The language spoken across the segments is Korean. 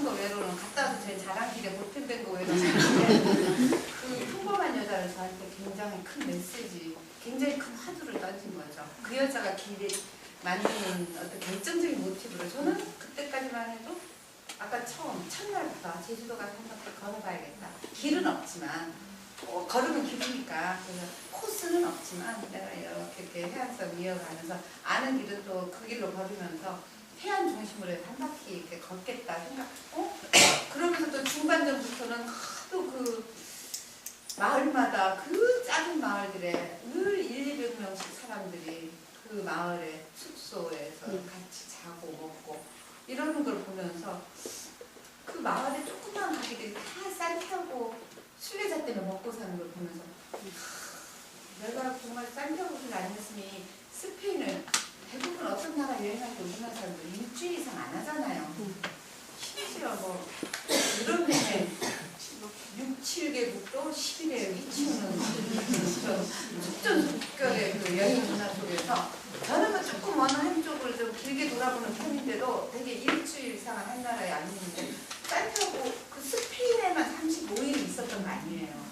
거 외로는 갔다 와서 제 자랑길에 보탬된 거 외로는 그 평범한 여자를 저한테 굉장히 큰 메시지, 굉장히 큰 화두를 던진 거죠. 그 여자가 길에 만드는 어떤 결정적인 모티브로 저는 그때까지만 해도 아까 처음 첫날부터 제주도 가서 한 바퀴 걸어봐야겠다. 길은 없지만 걸으면 길이니까 그래서 코스는 없지만 내가 이렇게 해안선 이어가면서 아는 길은 또 그 길로 걸으면서 해안 중심으로 해서 한 바퀴 이렇게 걷겠다 생각하고 그러면서 또 중반전부터는 하도 그 마을마다 그 작은 마을들에 늘 100~200명씩 사람들이 그 마을의 숙소에서 같이 자고 먹고 이러는 걸 보면서 그 마을에 조그만 가게들이 다 쌀 타고 순례자 때문에 먹고 사는 걸 보면서 내가 정말 쌀 타고를 안 했으니 스페인을 대부분 어떤 나라 여행할 때 우리나라 사람들 일주일 이상 안 하잖아요. 심지어 뭐 유럽 여행 6~7개국도 10일에 미치는 속전속결의 그 여행 문화 속에서 저는 뭐 조금 어느 한쪽을 좀 길게 돌아보는 편인데도 되게 일주일 이상은 한 나라에 안 있는데 짧다고 그 스페인에만 35일이 있었던 거 아니에요.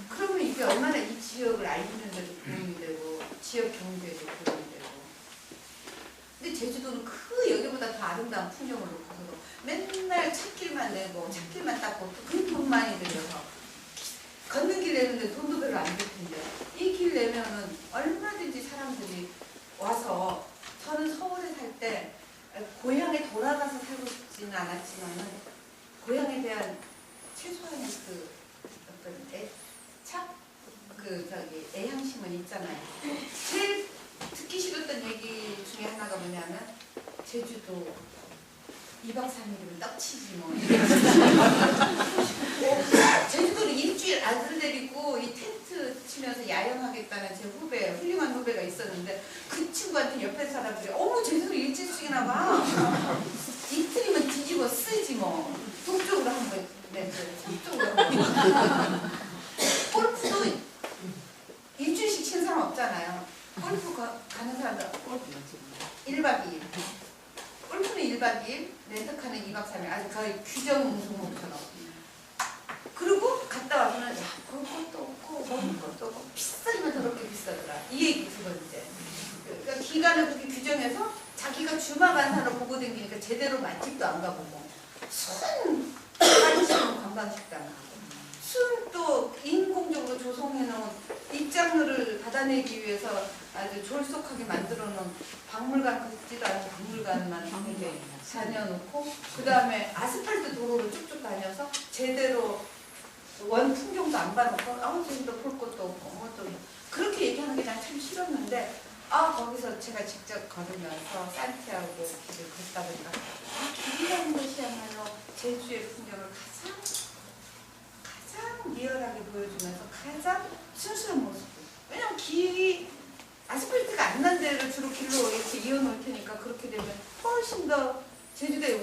그러면 이게 얼마나 이 지역을 알리는 데도 도움이 되고 지역 경제에도 도움이 되고 근데 제주도는 그 여기보다 더 아름다운 풍경을 놓고서도 맨날 찻길만 내고 찻길만 닦고 그 돈 많이 들여서 걷는 길 내는데 돈도 별로 안 들 텐데 이 길 내면은 얼마든지 사람들이 와서 저는 서울에 살 때 고향에 돌아가서 살고 싶지는 않았지만은 고향에 대한 최소한의 그 어떤 애착 그 저기 애향심은 있잖아요. 제일 듣기 싫었던 얘기 중에 하나가 뭐냐면 제주도 2박 3일이면 떡치지 뭐. 제주도를 일주일 아들 데리고 이 텐트 치면서 야영하겠다는 제 후배, 훌륭한 후배가 있었는데 그 친구한테 옆에 사람들이 어머 제주도 일주일씩이나 가. 이틀이면 뒤집어 쓰지 뭐. 동쪽으로 한번 서쪽으로 한번. 골프도 일주일씩 치는 사람 없잖아요. 골프 가는 사람들 1박 2일. 골프는 1박 2일, 렌터카는 2박 3일. 아주 거의 규정 종목처럼. 그리고 갔다 와서는 야, 볼 것도 없고 먹을 것도 없고 비싸지만 더럽게 비싸더라. 이 얘기 두 번째. 그러니까 기간을 그렇게 규정해서 자기가 주말만 하러 보고 다니니까 제대로 맛집도 안 가보고 순 빠지시는 관광식당 가고 순 또 인공적으로 조성해놓은 입장료를 받아내기 위해서 아주 졸속하게 만들어놓은 박물관 같지도 않은 박물관만 이렇게 다녀놓고 그 다음에 아스팔트 도로를 쭉쭉 다녀서 제대로 원 풍경도 안 봐놓고 아무 제주도 볼 것도 없고 뭐또 그렇게 얘기하는 게 난 참 싫었는데 거기서 제가 직접 걸으면서 산티아고 길을 걷다 보니까 길이라는 것이야말로 제주의 풍경을 가장 리얼하게 보여주면서 가장 순수한 모습. 왜냐면 길이 아스팔트가 안 난 데를 주로 길로 이렇게 이어놓을 테니까 그렇게 되면 훨씬 더 제주도의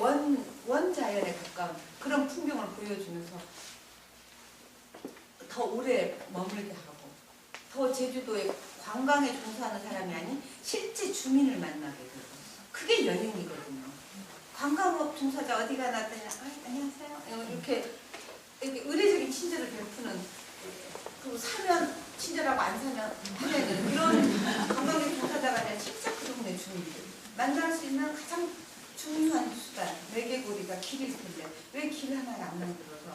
원자연에 가까운 그런 풍경을 보여주면서 더 오래 머물게 하고 더 제주도에 관광에 종사하는 사람이 아닌 실제 주민을 만나게 되고 그게 여행이거든요. 관광업 종사자 어디 가나 했더니 안녕하세요 이렇게 의례적인 친절을 베푸는 그리고 사면 친절하고 안 사면 화내는 그런 관광객 종사자가 아니라 진짜 그 동네 주민들 만날 수 있는 가장 중요한 수단 매개고리가 길일 텐데 왜 길 하나를 안 만들어서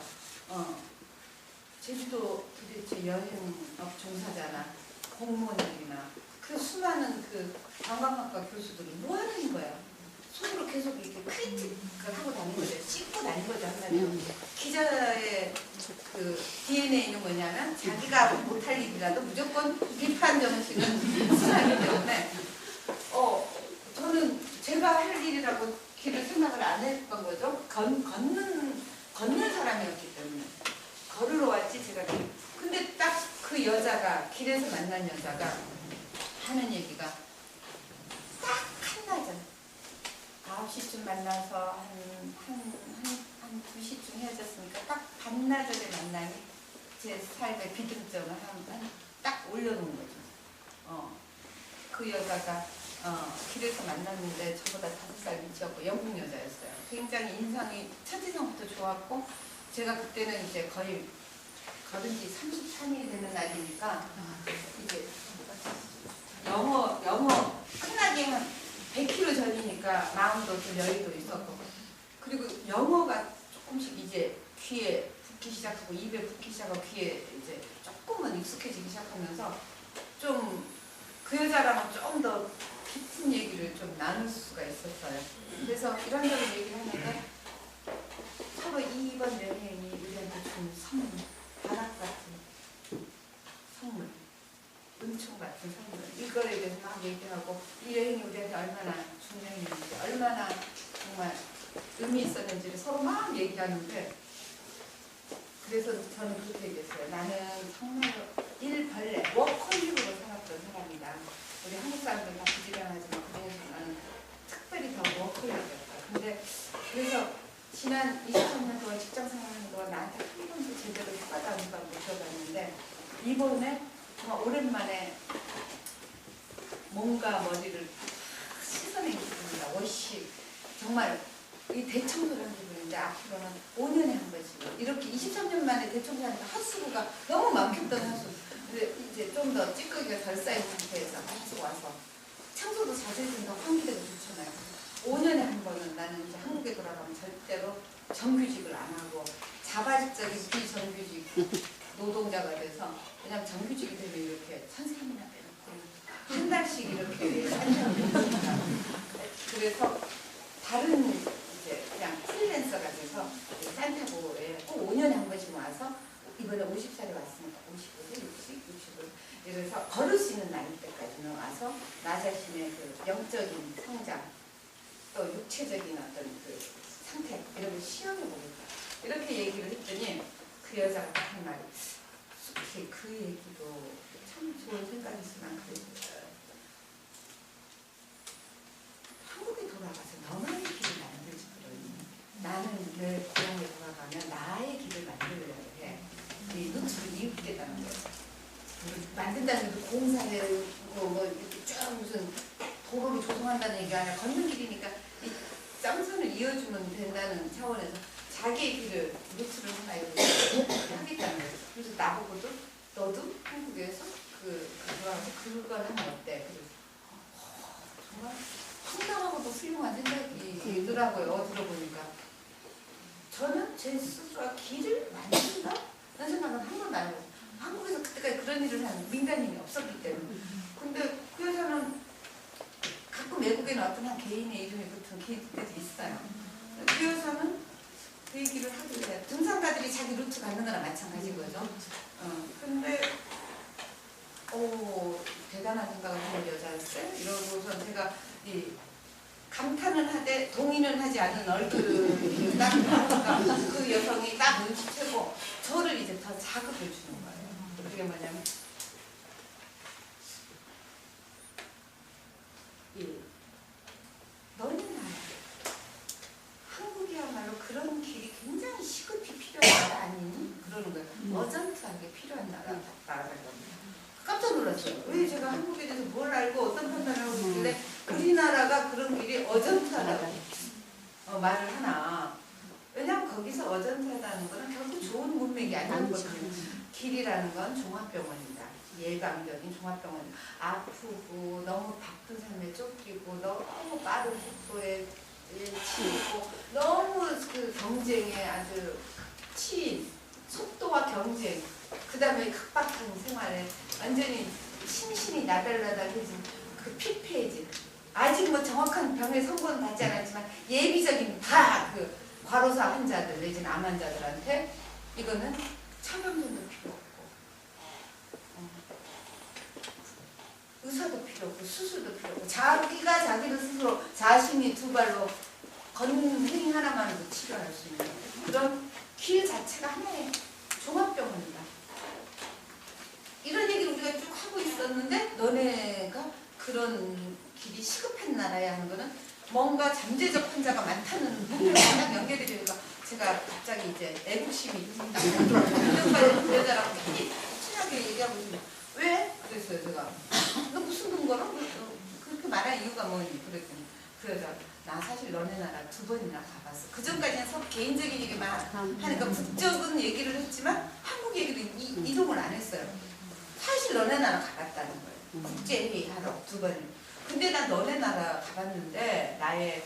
제주도 도대체 여행업 종사자나 공무원들이나 그 수많은 그 관광학과 교수들은 뭐 하는 거예요? 속으로 계속 이렇게 크리틱을 하고 다니는 거죠. 씹고 다니는 거죠. 한마디로. 기자의 그 DNA는 뭐냐면 자기가 못할 일이라도 무조건 비판 정신은 순하기 때문에 저는 제가 할 일이라고 길을 생각을 안 했던 거죠. 걷는 사람이었기 때문에 걸으러 왔지 제가. 근데 딱 그 여자가 길에서 만난 여자가 하는 얘기가 딱 한낮은 9시쯤 만나서 한 2시쯤 헤어졌으니까 딱 반나절에 만나니 제 삶의 비등점을 딱 올려놓은 거죠. 그 여자가 길에서 만났는데 저보다 5살 밑이었고 영국 여자였어요. 굉장히 인상이 첫인상부터 좋았고 제가 그때는 이제 거의 걸은 지 33일이 되는 날이니까 이제 영어 끝나기 한 100km 전이니까 마음도 좀 여유도 있었고 그리고 영어가 조금씩 이제 귀에 붙기 시작하고 입에 붙기 시작하고 귀에 이제 조금은 익숙해지기 시작하면서 좀 그 여자랑은 좀 더 깊은 얘기를 좀 나눌 수가 있었어요. 그래서 이런저런 얘기를 하는데 서로 이번 여행이 우리한테 준 선물, 바람 같은 선물, 은총 같은 선물 이거에 대해서 막 얘기하고 이 여행이 우리한테 얼마나 중요했는지 얼마나 정말 의미 있었는지를 서로 막 얘기하는데 그래서 저는 그렇게 얘기했어요. 나는 정말 일벌레, 워커힐으로 살았던 사람이다. 우리 한국 사람들 다 부지런하지만 그중에서 나는 특별히 더 워커힐이었다. 근데 그래서 지난 23년 동안 직장 생활하는 동안 나한테 한 번도 제대로 효과도 못 줘봤는데 이번에 정말 오랜만에 몸과 머리를 씻어낸 기분이다. 워시 정말 이 대청소를 한 기분인데 앞으로는 5년에 한 번씩 이렇게 23년 만에 대청소하니까 핫수구가 너무 많겠던 핫수구. 근데 이제 좀 더 찌꺼기가 덜 쌓인 상태에서 핫수구 와서 청소도 자주 해주면 더 환기되고 좋잖아요. 5년에 한 번은 나는 이제 한국에 돌아가면 절대로 정규직을 안 하고 자발적인 비정규직 노동자가 돼서 왜냐면 정규직이 되면 이렇게 1,300이나 빼놓고 한 달씩 이렇게 산타고 그래서 다른 이제 그냥 프리랜서가 돼서 산타고에 꼭 5년에 한 번씩 와서 이번에 50살에 왔으니까 55세, 60, 60을 그래서 걸을 수 있는 나이 때까지는 와서 나 자신의 그 영적인 성장 또 육체적인 어떤 그 상태 이런 걸 시험해보겠다 이렇게 얘기를 했더니 그 여자가 딱 한 말이 솔직히 그 얘기도 참 좋은 생각이지만 그랬어요. 한국에 돌아가서 너만의 길을 만들지 그러니 나는 내 고향에 돌아가면 나의 길을 만들어야 해. 이 루트를 이웃겠다는 거예요. 만든다는 게 공사를 뭐 이렇게 쭉 무슨 도로를 조성한다는 얘기가 아니라 걷는 길이니까 이 쌍선을 이어주면 된다는 차원에서 자기의 길을 루트를 하나 이렇게 하겠다는 거예요. 그래서 나보고도 너도 한국에서 돌아가서 그걸 하면 어때? 그래서 정말 황당하고도 훌륭한 생각이 들더라고요. 들어보니까 저는 제 스스로가 길을 만든다? 라는 생각은 한 번도 안 해봤어요. 한국에서 그때까지 그런 일을 하는 민간인이 없었기 때문에. 근데 그 여자는 가끔 외국에는 어떤 한 개인의 이름이 붙은 길들이 있어요. 그 여자는 그 얘기를 하길래 등산가들이 자기 루트 가는 거나 마찬가지인 거죠. 근데 대단한 생각을 하는 여자였어요. 이러고서 제가 이 감탄은 하되 동의는 하지 않는 얼굴을 딱 보니까 그 여성이 딱 눈치채고 저를 이제 더 자극을 주는 거예요. 그게 뭐냐면 너는 알아. 한국이야말로 그런 길이 굉장히 시급히 필요한 나라 아니니? 그러는 거예요. 어전트하게 필요한 나라라는 겁니다. 깜짝 놀랐어요. 왜 제가 한국에 대해서 뭘 알고 어떤 판단을 하고 있길래 우리나라가 그런 길이 어전트하다고 말을 하나. 왜냐하면 거기서 어전트하다는 거는 결국 좋은 문맥이 아니었거든요. 길이라는 건 종합병원이다. 예방적인 종합병원. 아프고 너무 바쁜 삶에 쫓기고 너무 빠른 속도에 치이고 너무 그 경쟁에 아주 치인 속도와 경쟁 그 다음에 각박한 생활에 완전히 심신이 나달나달해진 그 피폐해진 아직 뭐 정확한 병의 선고는 받지 않았지만 예비적인 다 그 과로사 환자들 내지는 암 환자들한테 이거는 촬영전도 필요 없고 의사도 필요 없고 수술도 필요 없고 자기가 자기를 스스로 자신이 두 발로 걷는 행위 하나만으로 치료할 수 있는 그런 길 자체가 하나의 종합병원이다. 이런 얘기를 우리가 쭉 하고 있었는데 너네가 그런 길이 시급한 나라야 하는 거는 뭔가 잠재적 환자가 많다는 부분이 딱 연결이 되니까 제가 갑자기 이제 애국심이 그 여자라고 친하게 얘기하고 있는데 왜? 그랬어요 제가. 너 무슨 근거로? 그 그렇게 말한 이유가 뭐니? 그랬더니 그래서 나 사실 너네 나라 2번이나 가봤어. 그 전까지는 서로 개인적인 얘기만 하니까 국적은 얘기를 했지만 한국 얘기도 이동을 안 했어요. 사실 너네 나라 가봤다는 거예요. 국제회의 하러 2번. 근데 난 너네 나라 가봤는데 나의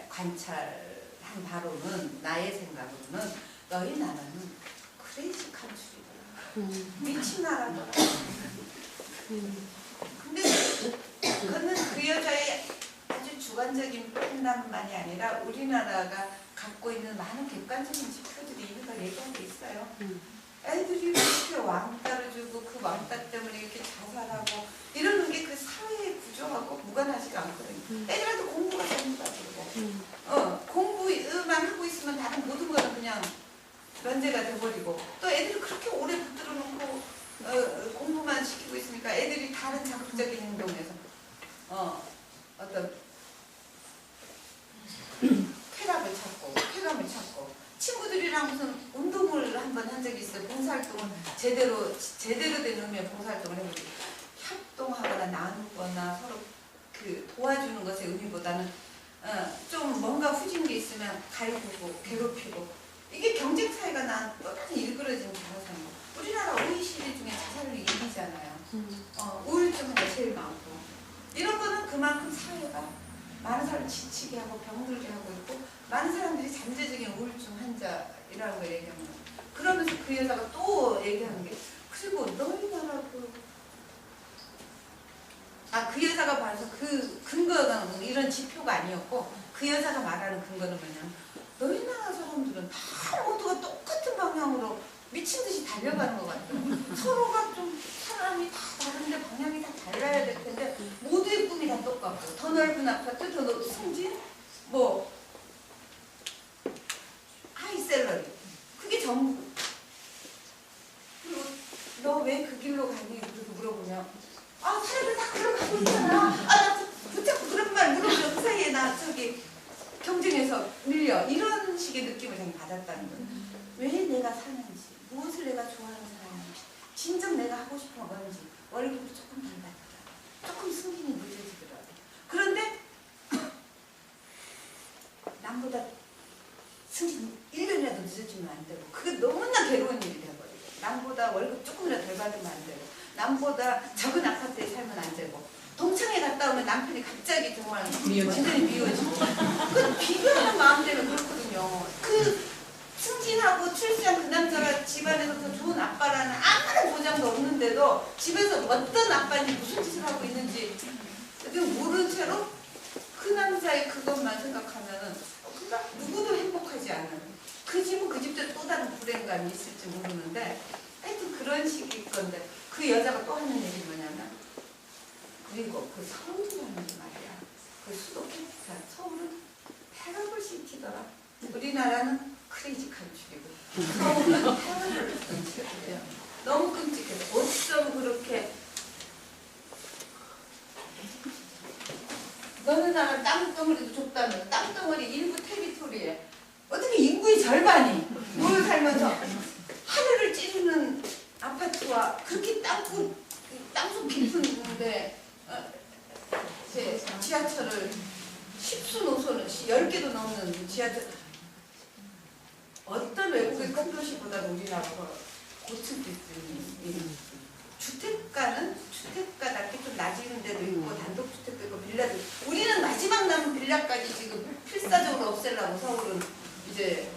관찰한 바로는 나의 생각으로는 너희 나라는 크레이지 컨트리더라. 미친 나라더라. 근데 그거는 그 여자의 아주 주관적인 판단만이 아니라 우리나라가 갖고 있는 많은 객관적인 지표들이 이걸 얘기하고 있어요. 애들이 이렇게 왕따를 주고 그 왕따 때문에 이렇게 자살하고 이러는 게 그 사회의 구조하고 무관하지가 않거든요. 애들한테 공부가 전부다 그러고 공부만 하고 있으면 다른 모든 거는 그냥 면제가 돼버리고 또 애들이 그렇게 오래 붙들어 놓고 공부만 시키고 있으니까 애들이 다른 자극적인 행동에서 어떤 쾌락을 찾고 쾌감을 찾고 친구들이랑 무슨 운동을 한번 한 적이 있어요. 봉사활동을 제대로 된 의미의 봉사활동을 해보지 협동하거나 나누거나 서로 그 도와주는 것의 의미보다는 좀 뭔가 후진 게 있으면 갈구고 괴롭히고 이게 경쟁 사회가 난 뻔히 일그러진 자살인 거. 우리나라 OECD 중에 자살률이 1위잖아요. 우울증이 제일 많고 이런 거는 그만큼 사회가 많은 사람을 지치게 하고 병들게 하고 있고 많은 사람들이 잠재적인 우울증 환자이라는 걸 얘기하는 거예요. 그러면서 그 여자가 또 얘기하는 게 그리고 너희 나라 그 여자가 봐서 그 근거가 이런 지표가 아니었고 그 여자가 말하는 근거는 뭐냐면 너희 나라 사람들은 다 모두가 똑같은 방향으로 미친 듯이 달려가는 것 같아요. 서로가 좀 사람이 다 다른데 방향이 다 달라야 될 텐데 모두의 꿈이 다 똑같고 더 넓은 아파트, 더 높은 승진, 뭐 하이 샐러리 그게 전부. 그리고 너 왜 그 길로 가니? 그렇게 물어보면 사람들 다 그런 거 하고 있잖아. 나 붙잡고 그런 말 물어보면 그 사이에 나 저기 경쟁에서 밀려 이런 식의 느낌을 자기 받았다는 거예요. 왜 내가 사는지 무엇을 내가 좋아하는 사람인지 진정 내가 하고 싶은 건 뭔지 월급이 조금 덜 받더라도 조금 승진이 늦어지더라도 그런데 남보다 승진 1년이라도 늦어지면 안 되고 그게 너무나 괴로운 일이 돼버리고 남보다 월급 조금이라도 덜 받으면 안 되고 남보다 적은 아파트에 살면 안 되고 동창회 갔다 오면 남편이 갑자기 정말 완전히 미워지고 그 비교하는 마음 때문에 그렇거든요. 그 승진하고 출세한 그 남자가 집안에서 더 좋은 아빠라는 아무런 보장도 없는데도 집에서 어떤 아빠인지 무슨 짓을 하고 있는지 모른 채로 그 남자의 그것만 생각하면은 누구도 행복하지 않은 그 집은 그 집대로 또 다른 불행감이 있을지 모르는데 하여튼 그런 식일 건데 그 여자가 또 하는 얘기 뭐냐면 그리고 그 서울이라는 게 말이야 그 수도 캐피탈 서울은 패러블 시티더라. 우리나라는 크레이지 컨트리고 서울은 패러블 컨트리예요. 너무 끔찍해서 어쩜 그렇게 너는 나라 땅덩어리도 좁다면 땅덩어리 일부 테리토리에 어떻게 인구의 절반이 모여 살면서 하늘을 찌르는 아파트와 그렇게 땅속 깊은데 지하철을 10수 노선을 10개도 넘는 지하철 어떤 외국의 큰 도시보다도 우리나라가 고층비싸니 주택가답게 좀 낮은 데도 있고 단독주택도 있고 빌라도 우리는 마지막 남은 빌라까지 지금 필사적으로 없애려고 서울은 이제